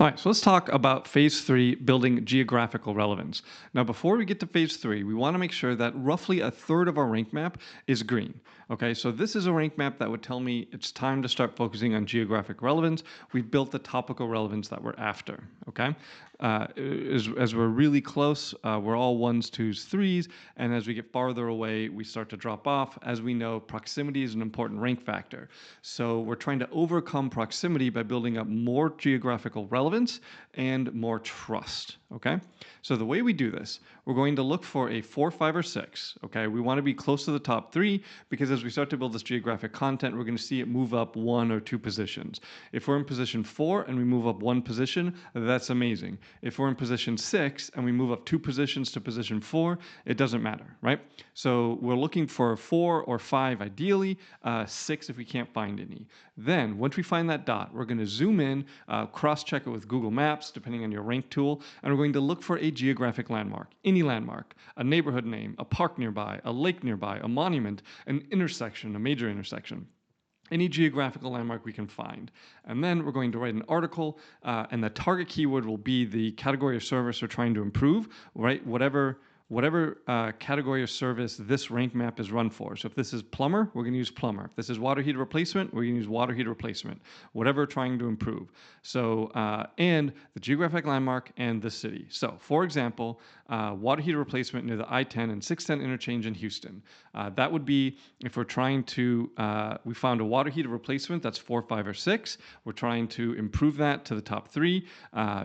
All right, so let's talk about phase three, building geographical relevance. Now, before we get to phase three, we want to make sure that roughly a third of our rank map is green. Okay, so this is a rank map that would tell me it's time to start focusing on geographic relevance. We've built the topical relevance that we're after. Okay, as we're really close, we're all ones, twos, threes, and as we get farther away, we start to drop off. As we know, proximity is an important rank factor. So we're trying to overcome proximity by building up more geographical relevance and more trust. Okay, so the way we do this, we're going to look for a 4, 5, or 6. Okay, we want to be close to the top 3 because as we start to build this geographic content, we're going to see it move up 1 or 2 positions. If we're in position 4 and we move up 1 position, that's amazing. If we're in position 6 and we move up 2 positions to position 4, it doesn't matter, right? So we're looking for 4 or 5 ideally, 6 if we can't find any. Then once we find that dot, we're going to zoom in, cross-check it with Google Maps, depending on your rank tool, and we're going to look for a geographic landmark, any landmark, a neighborhood name, a park nearby, a lake nearby, a monument, an intersection, a major intersection. Any geographical landmark we can find. And then we're going to write an article, and the target keyword will be the category of service we're trying to improve, right? Whatever category of service this rank map is run for. So if this is plumber, we're going to use plumber. If this is water heater replacement, we're going to use water heater replacement. Whatever we're trying to improve. So, and the geographic landmark and the city. So, for example, water heater replacement near the I-10 and 610 interchange in Houston. That would be if we're trying to, we found a water heater replacement that's 4, 5, or 6. We're trying to improve that to the top 3.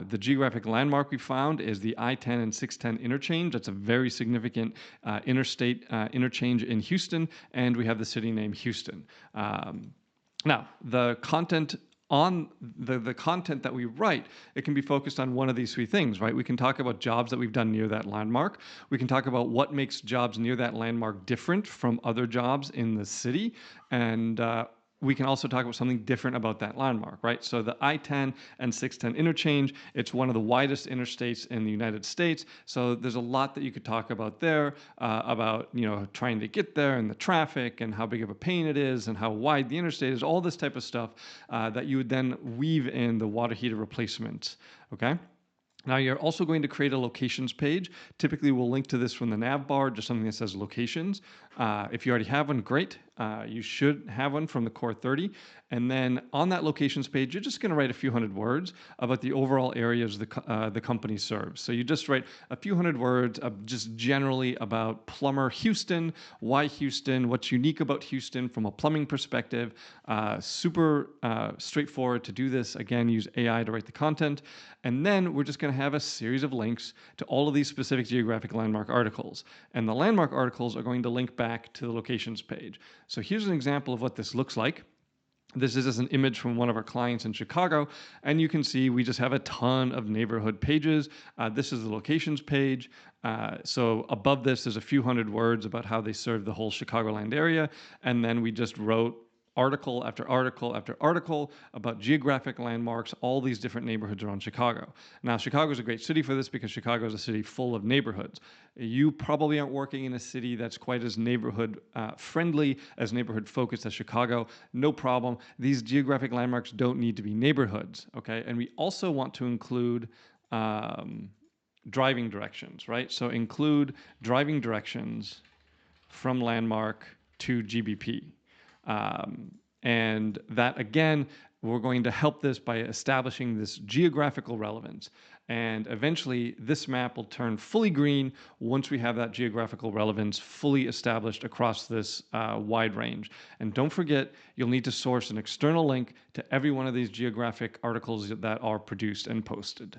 The geographic landmark we found is the I-10 and 610 interchange. That's a very significant interstate interchange in Houston, and we have the city name Houston. Now, the content on the content that we write, it can be focused on one of these 3 things, right? We can talk about jobs that we've done near that landmark. We can talk about what makes jobs near that landmark different from other jobs in the city. And we can also talk about something different about that landmark, right? So the I-10 and 610 interchange, it's one of the widest interstates in the United States. So there's a lot that you could talk about there, about, trying to get there and the traffic and how big of a pain it is and how wide the interstate is, all this type of stuff that you would then weave in the water heater replacement, okay? Now you're also going to create a locations page. Typically we'll link to this from the nav bar, just something that says locations. If you already have one, great. You should have one from the Core 30. And then on that locations page, you're just going to write a few hundred words about the overall areas the company serves. So you just write a few hundred words just generally about plumber Houston, why Houston, what's unique about Houston from a plumbing perspective. Super straightforward to do this. Again, use AI to write the content. And then we're just going to have a series of links to all of these specific geographic landmark articles. And the landmark articles are going to link back to the locations page. So here's an example of what this looks like. This is an image from one of our clients in Chicago, and you can see we just have a ton of neighborhood pages. This is the locations page. So above this, there's a few hundred words about how they serve the whole Chicagoland area, and then we just wrote article after article after article about geographic landmarks, all these different neighborhoods around Chicago. Now, Chicago is a great city for this because Chicago is a city full of neighborhoods. You probably aren't working in a city that's quite as neighborhood friendly, as neighborhood focused as Chicago. No problem. These geographic landmarks don't need to be neighborhoods, okay? And we also want to include driving directions, right? So include driving directions from landmark to GBP. And that, again, we're going to help this by establishing this geographical relevance. And eventually, this map will turn fully green once we have that geographical relevance fully established across this wide range. And don't forget, you'll need to source an external link to every one of these geographic articles that are produced and posted.